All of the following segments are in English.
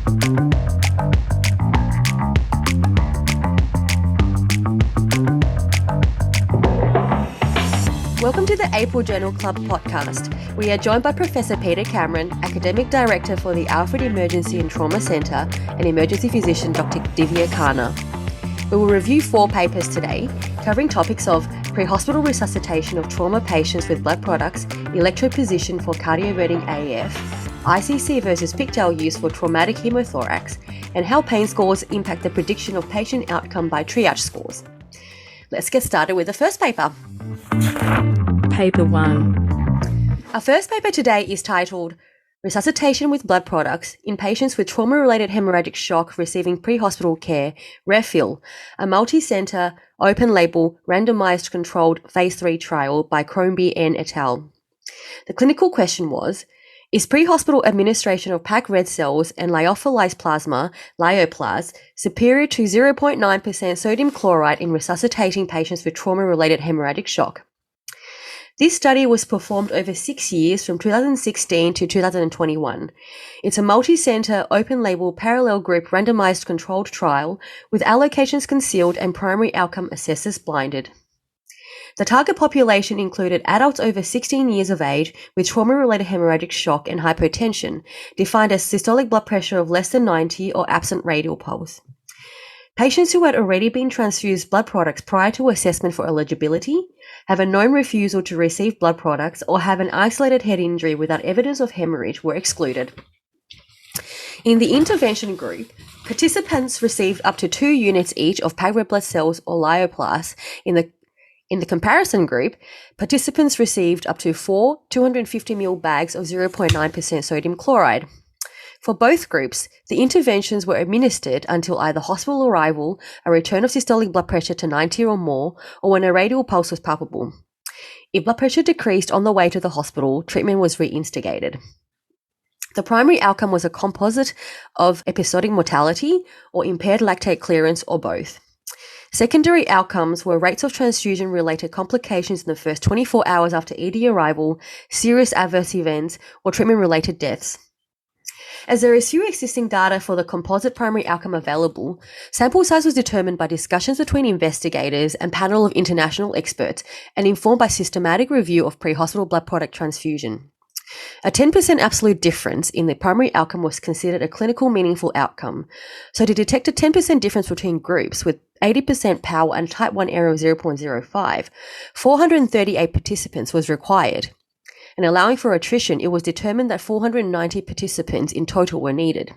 Welcome to the April Journal Club podcast. We are joined by Professor Peter Cameron, Academic Director for the Alfred Emergency and Trauma Centre, and Emergency Physician Dr. Divya Khanna. We will review 4 papers today, covering topics of pre-hospital resuscitation of trauma patients with blood products, electroposition for cardioverting AF, ICC versus Pigtail use for traumatic hemothorax, and how pain scores impact the prediction of patient outcome by triage scores. Let's get started with the first paper. Paper 1. Our first paper today is titled Resuscitation with Blood Products in Patients with Trauma-Related Hemorrhagic Shock Receiving Pre-Hospital Care, RePHILL, a multi-center, open-label, randomized controlled phase 3 trial by Crombie and et al. The clinical question was, is pre-hospital administration of packed red cells and lyophilized plasma, lyoplas, superior to 0.9% sodium chloride in resuscitating patients with trauma-related hemorrhagic shock? This study was performed over 6 years from 2016 to 2021. It's a multi-center, open-label, parallel group randomized controlled trial with allocations concealed and primary outcome assessors blinded. The target population included adults over 16 years of age with trauma-related hemorrhagic shock and hypotension, defined as systolic blood pressure of less than 90 or absent radial pulse. Patients who had already been transfused blood products prior to assessment for eligibility, have a known refusal to receive blood products, or have an isolated head injury without evidence of hemorrhage were excluded. In the intervention group, participants received up to 2 units each of packed red blood cells or lyoplas. In the comparison group, participants received up to 4 250 ml bags of 0.9% sodium chloride. For both groups, the interventions were administered until either hospital arrival, a return of systolic blood pressure to 90 or more, or when a radial pulse was palpable. If blood pressure decreased on the way to the hospital, treatment was reinstigated. The primary outcome was a composite of episodic mortality or impaired lactate clearance or both. Secondary outcomes were rates of transfusion-related complications in the first 24 hours after ED arrival, serious adverse events, or treatment-related deaths. As there is few existing data for the composite primary outcome available, sample size was determined by discussions between investigators and panel of international experts and informed by systematic review of pre-hospital blood product transfusion. A 10% absolute difference in the primary outcome was considered a clinical meaningful outcome. So to detect a 10% difference between groups with 80% power and type 1 error of 0.05, 438 participants was required. And allowing for attrition, it was determined that 490 participants in total were needed.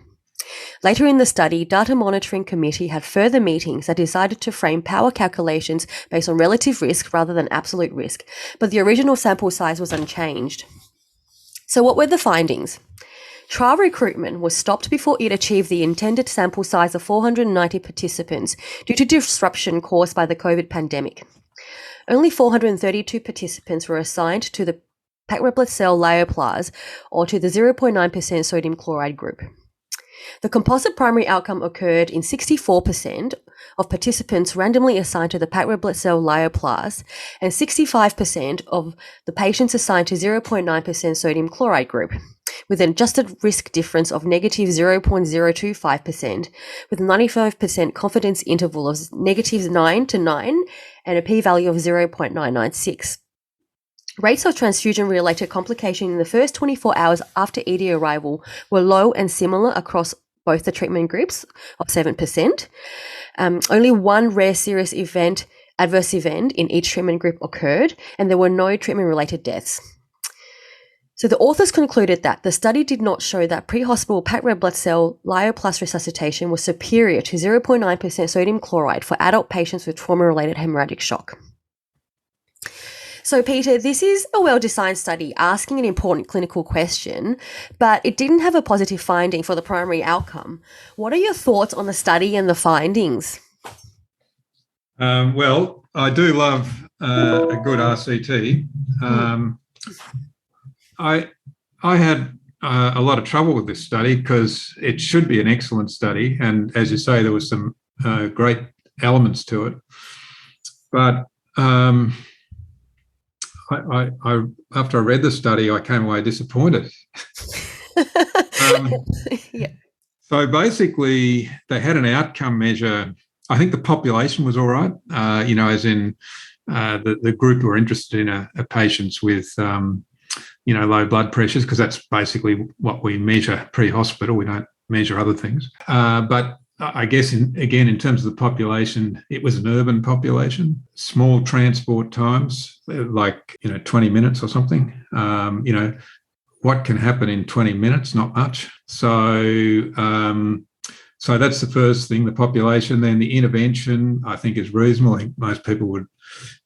Later in the study, Data Monitoring Committee had further meetings that decided to frame power calculations based on relative risk rather than absolute risk, but the original sample size was unchanged. So what were the findings? Trial recruitment was stopped before it achieved the intended sample size of 490 participants due to disruption caused by the COVID pandemic. Only 432 participants were assigned to the packed red blood cell lyoplas or to the 0.9% sodium chloride group. The composite primary outcome occurred in 64% of participants randomly assigned to the packed red blood cell lyoplas and 65% of the patients assigned to 0.9% sodium chloride group, with an adjusted risk difference of negative 0.025%, with a 95% confidence interval of negative 9 to 9 and a p-value of 0.996. Rates of transfusion-related complication in the first 24 hours after ED arrival were low and similar across both the treatment groups of 7%. Only one rare serious adverse event in each treatment group occurred, and there were no treatment-related deaths. So the authors concluded that the study did not show that pre-hospital packed red blood cell lyoplas resuscitation was superior to 0.9% sodium chloride for adult patients with trauma-related hemorrhagic shock. So Peter, this is a well-designed study asking an important clinical question, but it didn't have a positive finding for the primary outcome. What are your thoughts on the study and the findings? Well, I do love a good RCT. I had a lot of trouble with this study because it should be an excellent study, and as you say, there was some great elements to it. But I after I read the study, I came away disappointed. Yeah. So basically, they had an outcome measure. I think the population was all right, as in the group who were interested in are patients with, low blood pressures, because that's basically what we measure pre-hospital. We don't measure other things. But I guess, in terms of the population, it was an urban population, small transport times, like, 20 minutes or something. What can happen in 20 minutes? Not much. So that's the first thing, the population. Then the intervention, I think, is reasonable. I think most people would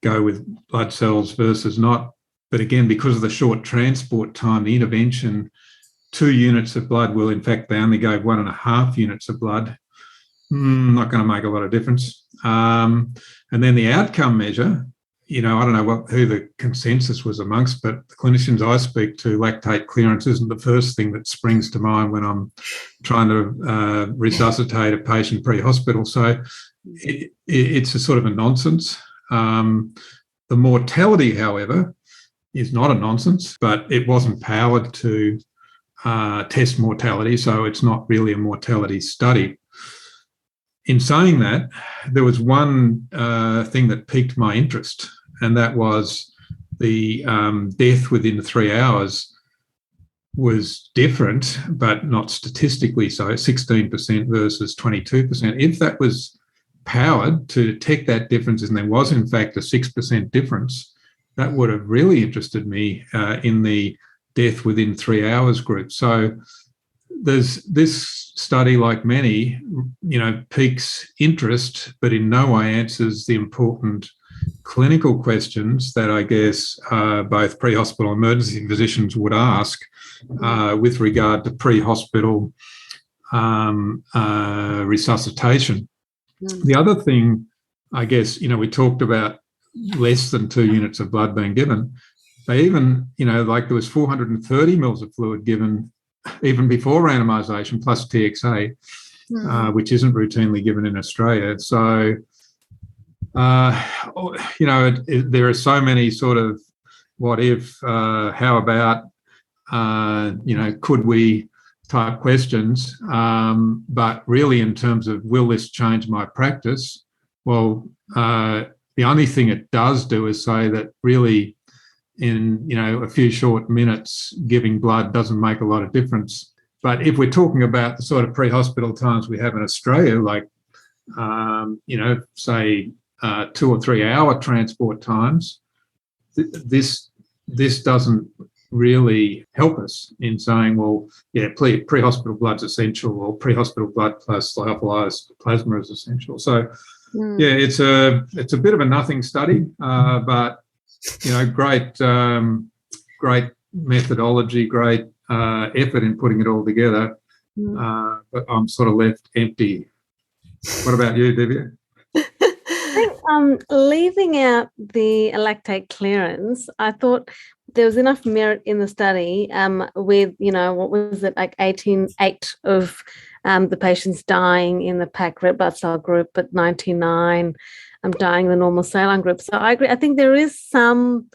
go with blood cells versus not. But again, because of the short transport time, the intervention, 2 units of blood will, in fact, they only gave 1.5 units of blood. Not going to make a lot of difference. And then the outcome measure, I don't know who the consensus was amongst, but the clinicians I speak to, lactate clearance isn't the first thing that springs to mind when I'm trying to resuscitate a patient pre-hospital. So it's a sort of a nonsense. The mortality, however, is not a nonsense, but it wasn't powered to test mortality, so it's not really a mortality study. In saying that, there was one thing that piqued my interest, and that was the death within 3 hours was different, but not statistically so, 16% versus 22%. If that was powered to detect that difference, and there was, in fact, a 6% difference, that would have really interested me in the death within 3 hours group. So there's this study, like many, piques interest, but in no way answers the important clinical questions that I guess both pre-hospital emergency physicians would ask with regard to pre-hospital resuscitation. The other thing, I guess, we talked about less than 2 units of blood being given. They even, there was 430 mils of fluid given even before randomisation, plus TXA, which isn't routinely given in Australia. So, there are so many sort of what if, how about, could we type questions. But really, in terms of will this change my practice? Well, the only thing it does do is say that really in, a few short minutes, giving blood doesn't make a lot of difference. But if we're talking about the sort of pre-hospital times we have in Australia, like, say 2 or 3 hour transport times, this doesn't really help us in saying, well, yeah, pre-hospital blood's essential, or pre-hospital blood plus lyophilized plasma is essential. So, yeah, it's a bit of a nothing study, but great methodology, great effort in putting it all together. But I'm sort of left empty. What about you, Divya? I think leaving out the lactate clearance, I thought there was enough merit in the study with, what was it, like 8 of the patients dying in the PAC red blood cell group, but 99 dying in the normal saline group. So I agree. I think there is some,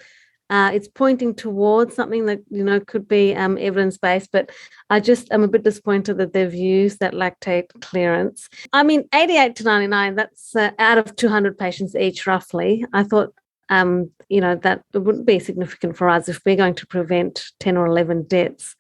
it's pointing towards something that, could be evidence-based, but I'm a bit disappointed that they've used that lactate clearance. I mean, 88 to 99, that's out of 200 patients each, roughly. I thought, that it wouldn't be significant for us if we're going to prevent 10 or 11 deaths.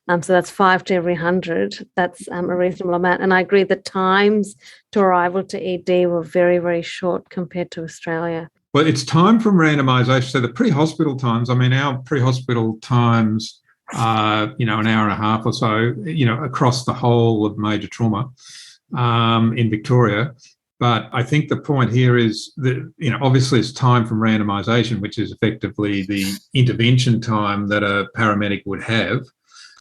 So that's 5 to every 100. That's a reasonable amount. And I agree that times to arrival to ED were very, very short compared to Australia. Well, it's time from randomisation. So the pre-hospital times, our pre-hospital times are, an hour and a half or so, across the whole of major trauma in Victoria. But I think the point here is that, obviously it's time from randomisation, which is effectively the intervention time that a paramedic would have.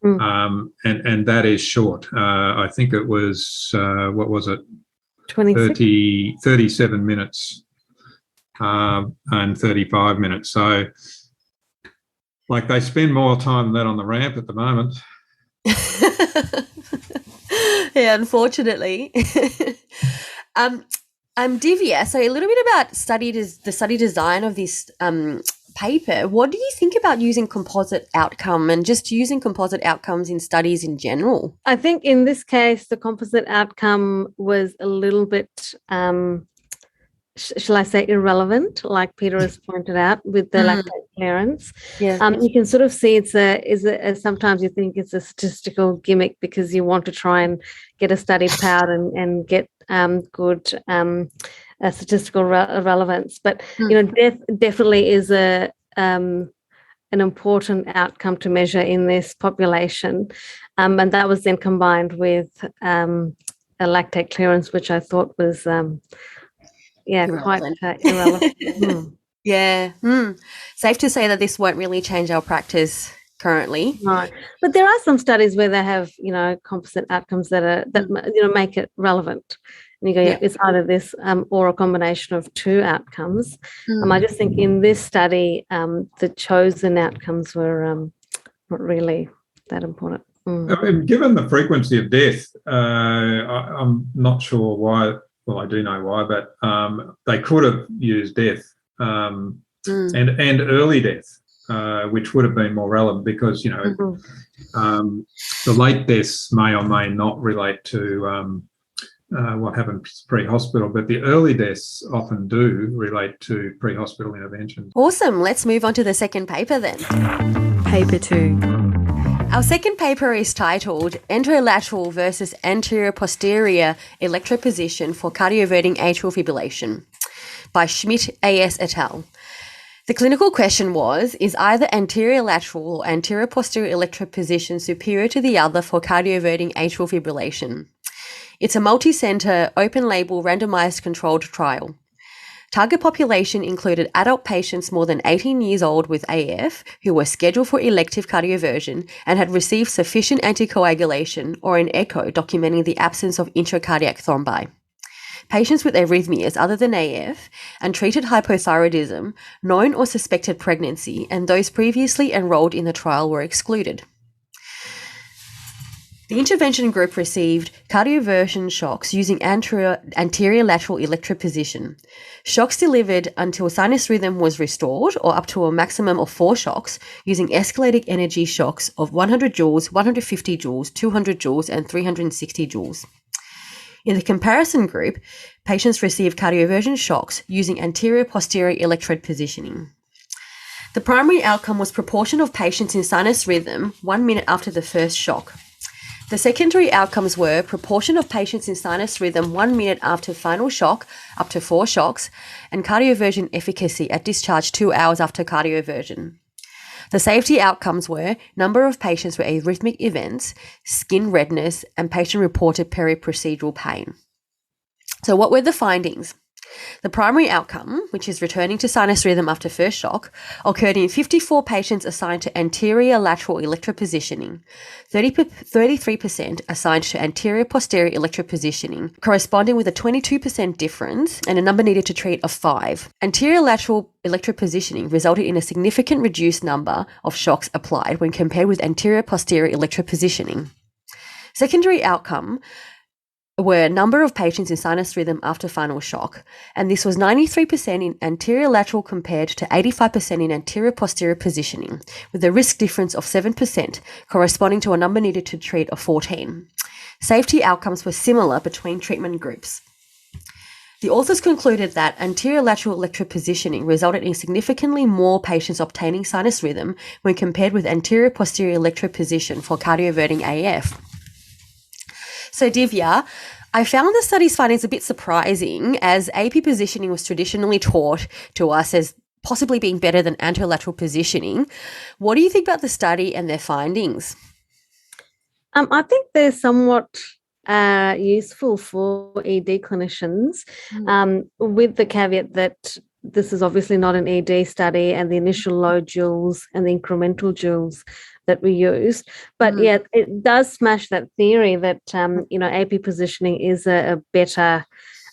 And that is short. I think it was, what was it? 37 minutes and 35 minutes. So, like, they spend more time than that on the ramp at the moment. Yeah, unfortunately. Divya, so a little bit about the study design of this paper, what do you think about using composite outcome and just using composite outcomes in studies in general? I think in this case, the composite outcome was a little bit, shall I say, irrelevant, like Peter has pointed out with the lactate clearance. Yeah. You can sort of see sometimes you think it's a statistical gimmick because you want to try and get a study powered and get good statistical relevance. But death definitely is an important outcome to measure in this population, and that was then combined with a lactate clearance, which I thought was Irrelevant. quite irrelevant. Yeah. Safe to say that this won't really change our practice currently. No, but there are some studies where they have composite outcomes that make it relevant. And you go, it's either this or a combination of two outcomes. I just think in this study, the chosen outcomes were not really that important. I mean, given the frequency of death, I'm not sure why. Well, I do know why, but they could have used death and early death, which would have been more relevant because the late deaths may or may not relate to what happens pre-hospital, but the early deaths often do relate to pre-hospital intervention. Awesome. Let's move on to the second paper then. Paper 2. Our second paper is titled Anterolateral versus Anterior-Posterior Electroposition for Cardioverting Atrial Fibrillation by Schmidt A.S. et al. The clinical question was, is either anterior lateral or anterior posterior electroposition superior to the other for cardioverting atrial fibrillation? It's a multi-center, open-label, randomized controlled trial. Target population included adult patients more than 18 years old with AF who were scheduled for elective cardioversion and had received sufficient anticoagulation or an echo documenting the absence of intracardiac thrombi. Patients with arrhythmias other than AF and treated hypothyroidism, known or suspected pregnancy, and those previously enrolled in the trial were excluded. The intervention group received cardioversion shocks using anterior lateral electroposition. Shocks delivered until sinus rhythm was restored or up to a maximum of 4 shocks using escalating energy shocks of 100 joules, 150 joules, 200 joules, and 360 joules. In the comparison group, patients received cardioversion shocks using anterior-posterior electrode positioning. The primary outcome was proportion of patients in sinus rhythm 1 minute after the first shock. The secondary outcomes were proportion of patients in sinus rhythm 1 minute after final shock, up to 4 shocks, and cardioversion efficacy at discharge 2 hours after cardioversion. The safety outcomes were number of patients with arrhythmic events, skin redness, and patient-reported peri-procedural pain. So what were the findings? The primary outcome, which is returning to sinus rhythm after first shock, occurred in 54 patients assigned to anterior lateral electropositioning, 33% assigned to anterior posterior electropositioning, corresponding with a 22% difference and a number needed to treat of 5. Anterior lateral electropositioning resulted in a significant reduced number of shocks applied when compared with anterior posterior electropositioning. Secondary outcome were number of patients in sinus rhythm after final shock, and this was 93% in anterior lateral compared to 85% in anterior posterior positioning, with a risk difference of 7%, corresponding to a number needed to treat of 14. Safety outcomes were similar between treatment groups. The authors concluded that anterior lateral electropositioning resulted in significantly more patients obtaining sinus rhythm when compared with anterior posterior electroposition for cardioverting AF. So Divya, I found the study's findings a bit surprising, as AP positioning was traditionally taught to us as possibly being better than anterolateral positioning. What do you think about the study and their findings? I think they're somewhat useful for ED clinicians, with the caveat that this is obviously not an ED study and the initial low joules and the incremental joules that we used. But yeah, it does smash that theory that, AP positioning is a better,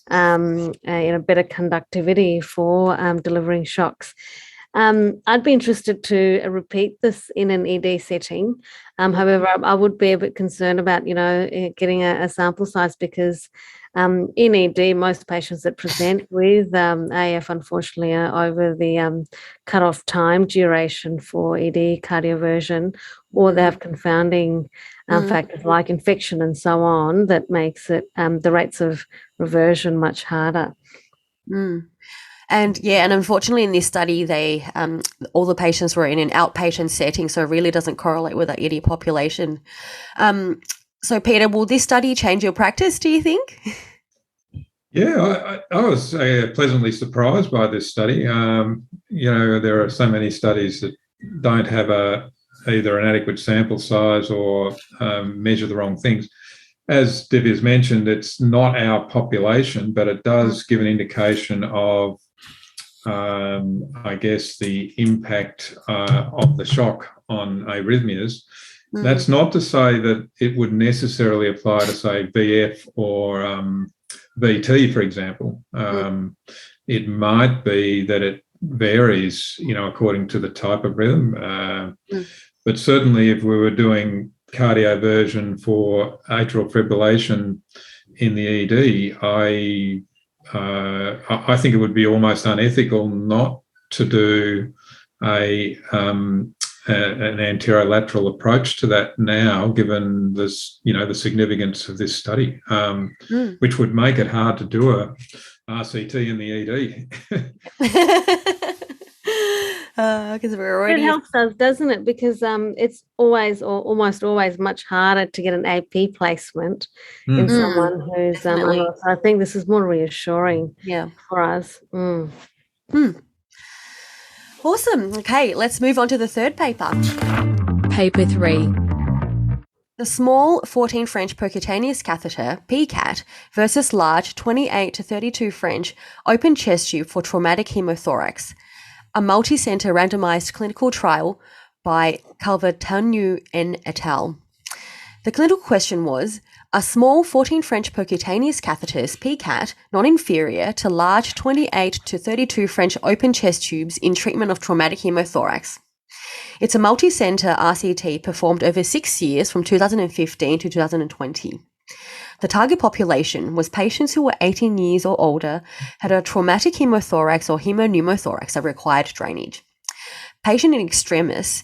better conductivity for delivering shocks. I'd be interested to repeat this in an ED setting. However, I would be a bit concerned about, getting a sample size because In ED, most patients that present with AF, unfortunately, are over the cut-off time duration for ED cardioversion, or they have confounding factors like infection and so on that makes it the rates of reversion much harder. And unfortunately in this study, they all the patients were in an outpatient setting, so it really doesn't correlate with the ED population. So Peter, will this study change your practice, do you think? Yeah, I was pleasantly surprised by this study. There are so many studies that don't have either an adequate sample size or measure the wrong things. As Divya's mentioned, it's not our population, but it does give an indication of, I guess, the impact of the shock on arrhythmias. That's not to say that it would necessarily apply to, say, VF or VT, for example. It might be that it varies, according to the type of rhythm. But certainly if we were doing cardioversion for atrial fibrillation in the ED, I think it would be almost unethical not to do an anterolateral approach to that now, given this, the significance of this study, which would make it hard to do a RCT in the ED. Because we're already. It helps us, doesn't it? Because it's always or almost always much harder to get an AP placement in someone who's so I think this is more reassuring for us. Awesome. Okay, let's move on to the third paper. Paper 3. The small 14 French percutaneous catheter, PCAT, versus large 28 to 32 French open chest tube for traumatic hemothorax. A multi-center randomized clinical trial by Calvatanu and et al. The clinical question was, are small 14 French percutaneous catheters, PCAT, non-inferior to large 28 to 32 French open chest tubes in treatment of traumatic hemothorax? It's a multi-center RCT performed over 6 years from 2015 to 2020. The target population was patients who were 18 years or older, had a traumatic hemothorax or hemopneumothorax that required drainage. Patient in extremis,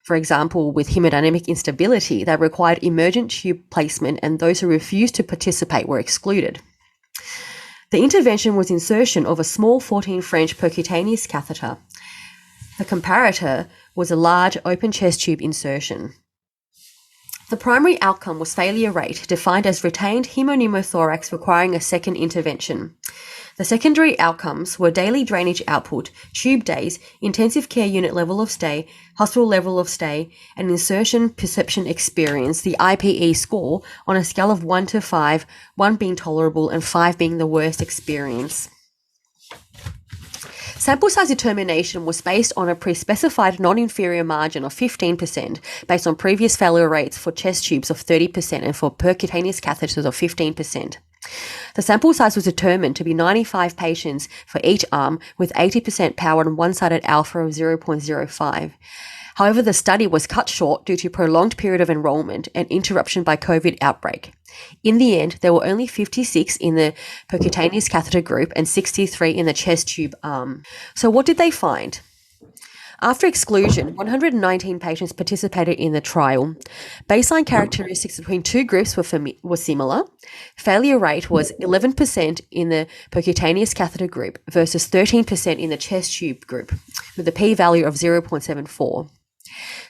for example, with hemodynamic instability that required emergent tube placement, and those who refused to participate were excluded. The intervention was insertion of a small 14 French percutaneous catheter. The comparator was a large open chest tube insertion. The primary outcome was failure rate, defined as retained hemopneumothorax requiring a second intervention. The secondary outcomes were daily drainage output, tube days, intensive care unit level of stay, hospital level of stay, and insertion perception experience, the IPE score, on a scale of 1 to 5, 1 being tolerable and 5 being the worst experience. Sample size determination was based on a pre-specified non-inferior margin of 15% based on previous failure rates for chest tubes of 30% and for percutaneous catheters of 15%. The sample size was determined to be 95 patients for each arm with 80% power and one-sided alpha of 0.05. However, the study was cut short due to prolonged period of enrollment and interruption by COVID outbreak. In the end, there were only 56 in the percutaneous catheter group and 63 in the chest tube arm. So what did they find? After exclusion, 119 patients participated in the trial. Baseline characteristics between two groups were similar. Failure rate was 11% in the percutaneous catheter group versus 13% in the chest tube group, with a p-value of 0.74.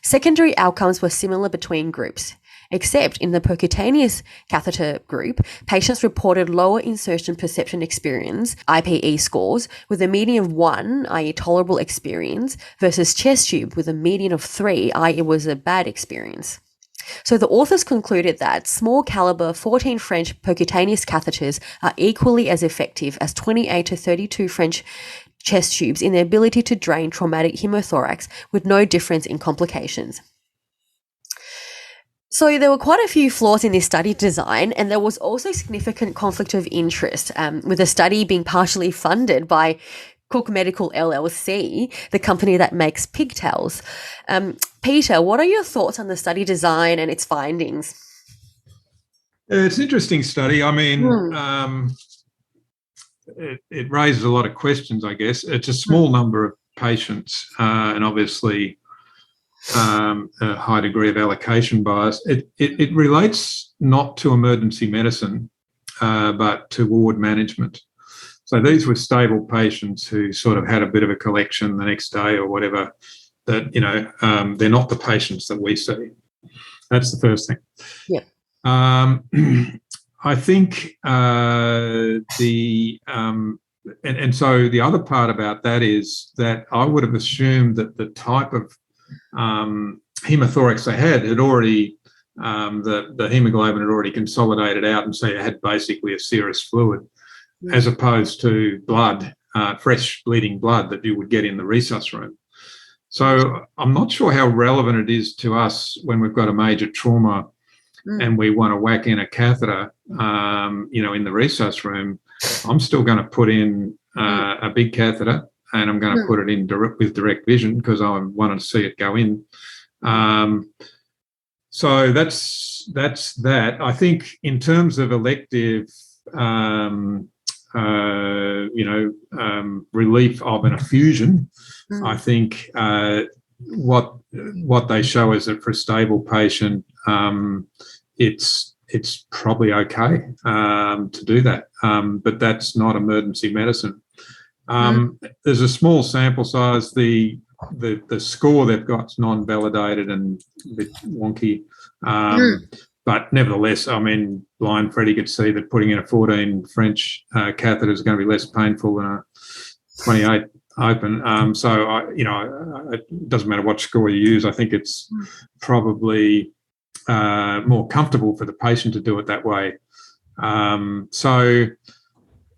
Secondary outcomes were similar between groups, except in the percutaneous catheter group, patients reported lower insertion perception experience, IPE scores, with a median of 1, i.e. tolerable experience, versus chest tube with a median of 3, i.e. it was a bad experience. So the authors concluded that small caliber 14 French percutaneous catheters are equally as effective as 28 to 32 French chest tubes in their ability to drain traumatic hemothorax with no difference in complications. So there were quite a few flaws in this study design, and there was also significant conflict of interest, with the study being partially funded by Cook Medical LLC, the company that makes Pigtails. Peter, what are your thoughts on the study design and its findings? It's an interesting study. I mean, it raises a lot of questions, I guess. It's a small number of patients and obviously a high degree of allocation bias. It relates not to emergency medicine, but to ward management. So these were stable patients who sort of had a bit of a collection the next day or whatever, that, you know, they're not the patients that we see. That's the first thing. Yeah. I think so the other part about that is that I would have assumed that the type of hemothorax they had already, the hemoglobin had already consolidated out, and so you had basically a serous fluid, as opposed to blood, fresh bleeding blood that you would get in the resus room. So I'm not sure how relevant it is to us when we've got a major trauma and we want to whack in a catheter, you know, in the resus room. I'm still going to put in a big catheter, and I'm going to put it in with direct vision because I wanted to see it go in. So that's that. I think in terms of elective, relief of an effusion, I think what they show is that for a stable patient, it's probably okay to do that, but that's not emergency medicine. There's a small sample size. The score they've got is non-validated and a bit wonky, but nevertheless, I mean, blind Freddie could see that putting in a 14 French catheter is going to be less painful than a 28 open. So it doesn't matter what score you use. I think it's probably more comfortable for the patient to do it that way. So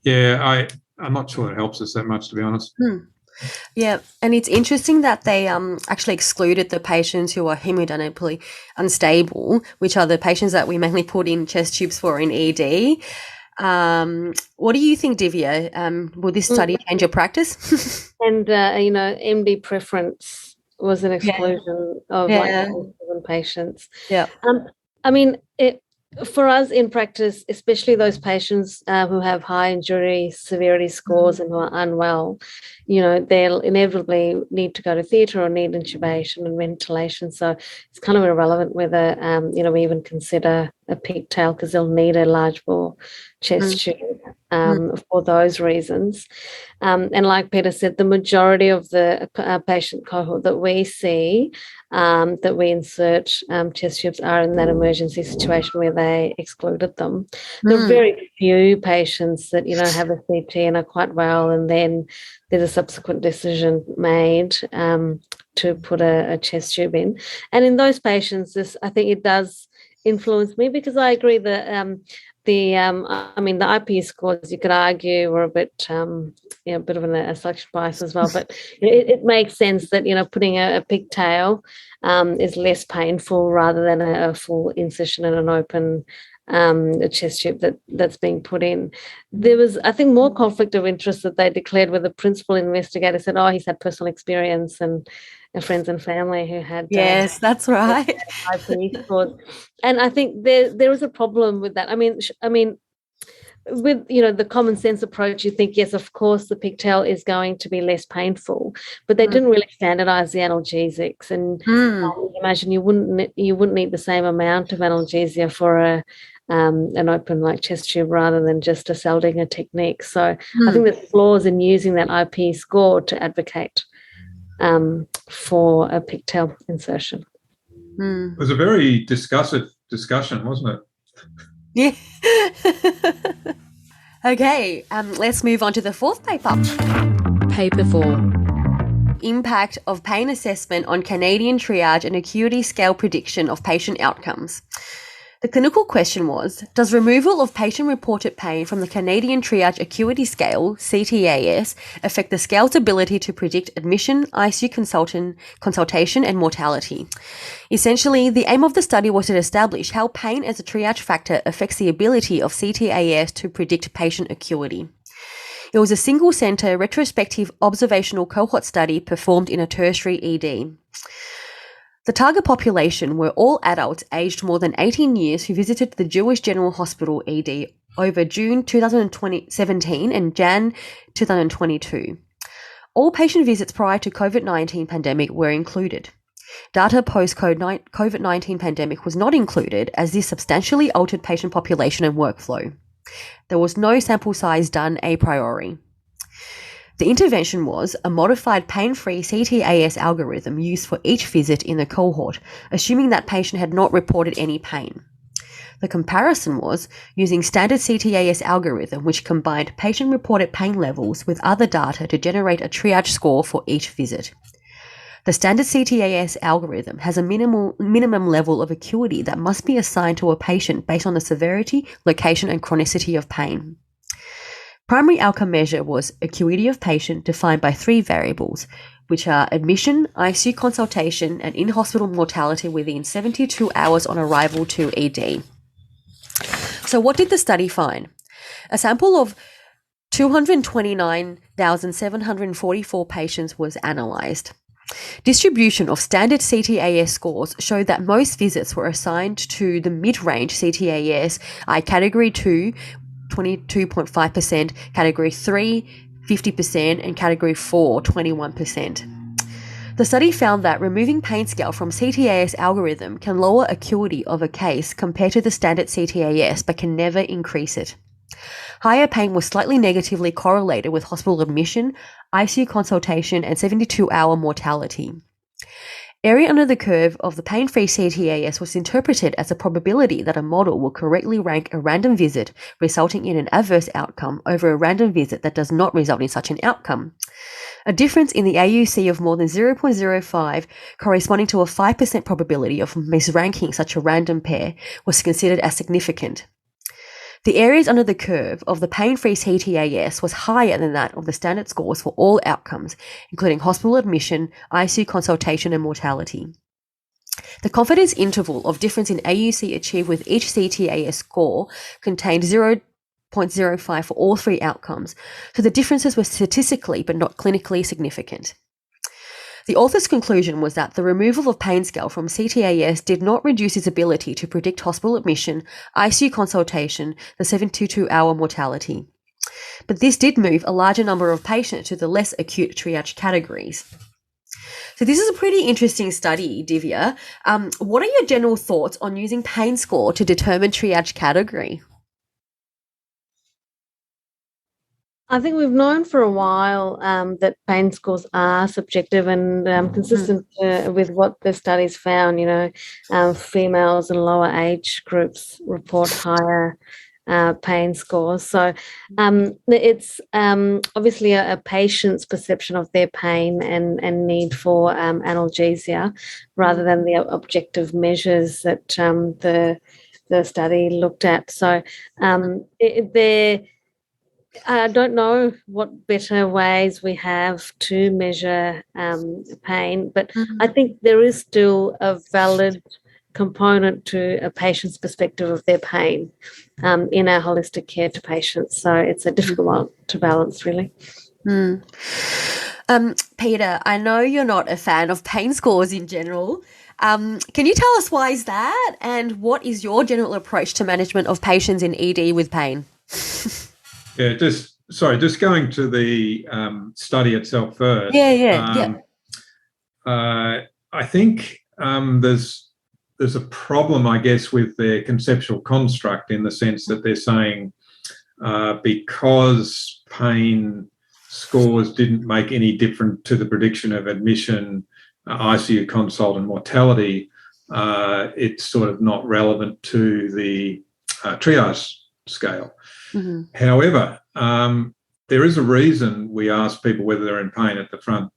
yeah, I'm not sure it helps us that much, to be honest. Yeah, and it's interesting that they actually excluded the patients who are hemodynamically unstable, which are the patients that we mainly put in chest tubes for in ED. What do you think, Divya? Will this study change your practice? And MD preference was an exclusion of like 7 patients. Yeah. I mean, for us in practice, especially those patients who have high injury severity scores and who are unwell, you know, they'll inevitably need to go to theatre or need intubation and ventilation. So it's kind of irrelevant whether, we even consider a pigtail, because they'll need a large bore chest tube for those reasons. And like Peter said, the majority of the patient cohort that we see that we insert chest tubes are in that emergency situation where they excluded them. There are very few patients that, have a CT and are quite well, and then there's a subsequent decision made to put a chest tube in. And in those patients, I think it does influence me, because I agree that the IP scores, you could argue, were a bit a bit of a selection bias as well, but it makes sense that putting a pigtail is less painful rather than a full incision and an open a chest tube that's being put in. There was, I think, more conflict of interest that they declared, where the principal investigator said, he's had personal experience and friends and family who had yes, that's right. IP scores. And I think there is a problem with that. I mean, with the common sense approach, you think, yes, of course the pigtail is going to be less painful, but they didn't really standardize the analgesics, and imagine you wouldn't need the same amount of analgesia for an open like chest tube rather than just a Seldinger technique. So I think there's flaws in using that IP score to advocate for a pigtail insertion. It was a very discussive discussion, wasn't it? Yeah. Okay, let's move on to the fourth paper. Paper 4. Impact of pain assessment on Canadian triage and acuity scale prediction of patient outcomes. The clinical question was, does removal of patient-reported pain from the Canadian Triage Acuity Scale, CTAS, affect the scale's ability to predict admission, ICU consultation, and mortality? Essentially, the aim of the study was to establish how pain as a triage factor affects the ability of CTAS to predict patient acuity. It was a single-centre, retrospective observational cohort study performed in a tertiary ED. The target population were all adults aged more than 18 years who visited the Jewish General Hospital ED over June 2017 and Jan 2022. All patient visits prior to COVID-19 pandemic were included. Data post-COVID-19 pandemic was not included as this substantially altered patient population and workflow. There was no sample size done a priori. The intervention was a modified pain-free CTAS algorithm used for each visit in the cohort, assuming that patient had not reported any pain. The comparison was using standard CTAS algorithm, which combined patient-reported pain levels with other data to generate a triage score for each visit. The standard CTAS algorithm has a minimum level of acuity that must be assigned to a patient based on the severity, location, and chronicity of pain. Primary outcome measure was acuity of patient defined by 3 variables, which are admission, ICU consultation, and in-hospital mortality within 72 hours on arrival to ED. So what did the study find? A sample of 229,744 patients was analysed. Distribution of standard CTAS scores showed that most visits were assigned to the mid-range CTAS, Category 2, 22.5%, Category 3, 50%, and Category 4, 21%. The study found that removing pain scale from CTAS algorithm can lower acuity of a case compared to the standard CTAS, but can never increase it. Higher pain was slightly negatively correlated with hospital admission, ICU consultation, and 72-hour mortality. Area under the curve of the pain-free CTAS was interpreted as a probability that a model will correctly rank a random visit resulting in an adverse outcome over a random visit that does not result in such an outcome. A difference in the AUC of more than 0.05, corresponding to a 5% probability of misranking such a random pair, was considered as significant. The areas under the curve of the pain-free CTAS was higher than that of the standard scores for all outcomes, including hospital admission, ICU consultation, and mortality. The confidence interval of difference in AUC achieved with each CTAS score contained 0.05 for all 3 outcomes, so the differences were statistically but not clinically significant. The author's conclusion was that the removal of pain scale from CTAS did not reduce its ability to predict hospital admission, ICU consultation, the 72-hour mortality. But this did move a larger number of patients to the less acute triage categories. So this is a pretty interesting study, Divya. What are your general thoughts on using pain score to determine triage category? I think we've known for a while that pain scores are subjective and consistent with what the studies found. Females and lower age groups report higher pain scores. So it's obviously a patient's perception of their pain and need for analgesia rather than the objective measures that the study looked at. So I don't know what better ways we have to measure pain, but I think there is still a valid component to a patient's perspective of their pain in our holistic care to patients. So it's a difficult one to balance, really. Peter, I know you're not a fan of pain scores in general. Can you tell us why is that, and what is your general approach to management of patients in ED with pain? Yeah, just going to the study itself first. I think there's a problem, I guess, with their conceptual construct in the sense that they're saying because pain scores didn't make any difference to the prediction of admission, ICU consult, and mortality, it's sort of not relevant to the triage scale. However, there is a reason we ask people whether they're in pain at the front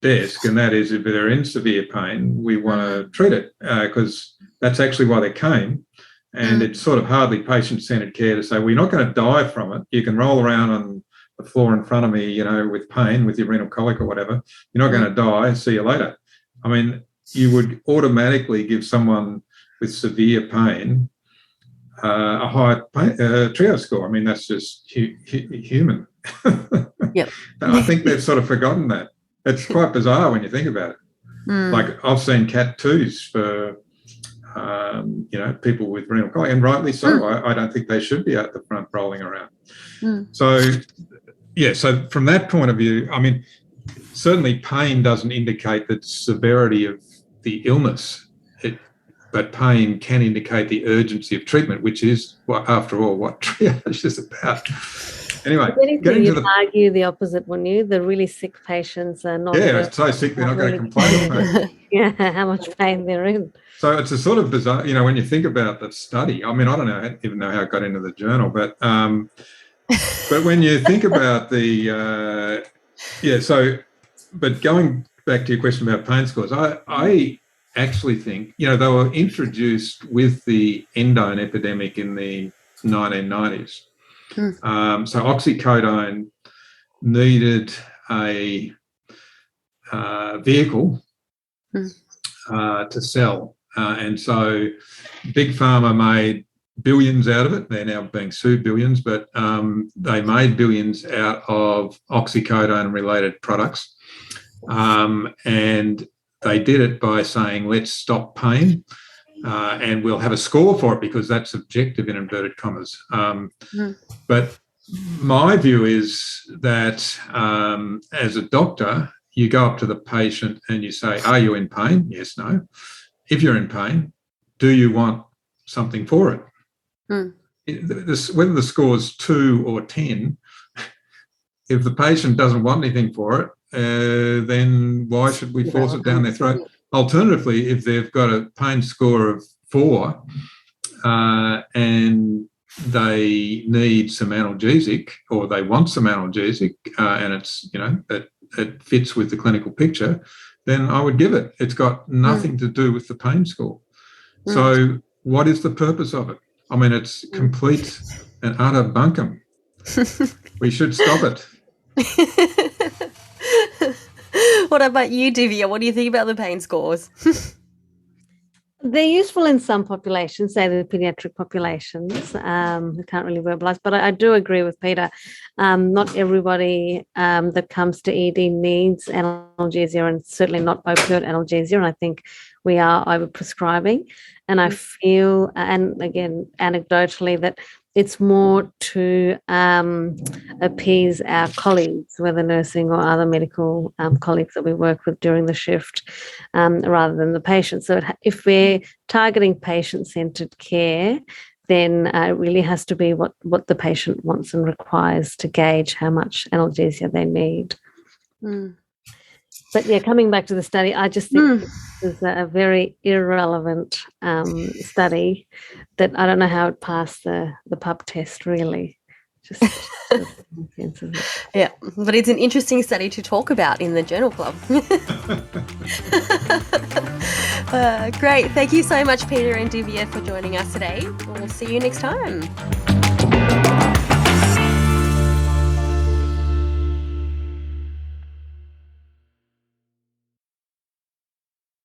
desk, and that is if they're in severe pain, we want to treat it because that's actually why they came. And it's sort of hardly patient-centered care to say, well, you're not going to die from it. You can roll around on the floor in front of me, with pain, with your renal colic or whatever. You're not going to die. See you later. I mean, you would automatically give someone with severe pain a high triage score. I mean, that's just human. Yep. I think they've sort of forgotten that. It's quite bizarre when you think about it. Like I've seen CAT2s for, people with renal colic, and rightly so. I don't think they should be out the front rolling around. So from that point of view, I mean, certainly pain doesn't indicate the severity of the illness, but pain can indicate the urgency of treatment, which is, after all, what triage is about. Anyway, you'd argue the opposite, wouldn't you? The really sick patients are not. Yeah, it's so sick they're not going to complain of pain. Yeah, how much pain they're in. So it's a sort of bizarre, when you think about the study. I mean, I don't even know how it got into the journal, but when you think about but going back to your question about pain scores, I actually think, they were introduced with the endone epidemic in the 1990s. So oxycodone needed a vehicle to sell. And so Big Pharma made billions out of it. They're now being sued billions, but they made billions out of oxycodone-related products. And they did it by saying, let's stop pain. And we'll have a score for it because that's objective in inverted commas. But my view is that as a doctor, you go up to the patient and you say, are you in pain? Yes, no. If you're in pain, do you want something for it? Whether the score's 2 or 10, if the patient doesn't want anything for it, then why should we force it down their throat? Alternatively, if they've got a pain score of 4 and they need some analgesic or they want some analgesic and it's, it fits with the clinical picture, then I would give it. It's got nothing to do with the pain score. So what is the purpose of it? I mean, it's complete and utter bunkum. We should stop it. What about you, Divya? What do you think about the pain scores? They're useful in some populations, say the pediatric populations who can't really verbalize, but I do agree with Peter. Not everybody that comes to ED needs analgesia, and certainly not opioid analgesia, and I think we are overprescribing. And I feel, and again, anecdotally, that it's more to appease our colleagues, whether nursing or other medical colleagues that we work with during the shift, rather than the patient. So if we're targeting patient-centred care, then it really has to be what the patient wants and requires to gauge how much analgesia they need. But yeah, coming back to the study, I just think this is a very irrelevant study that I don't know how it passed the pub test, really. Just yeah, but it's an interesting study to talk about in the Journal Club. Great. Thank you so much, Peter and Divya, for joining us today. We'll see you next time.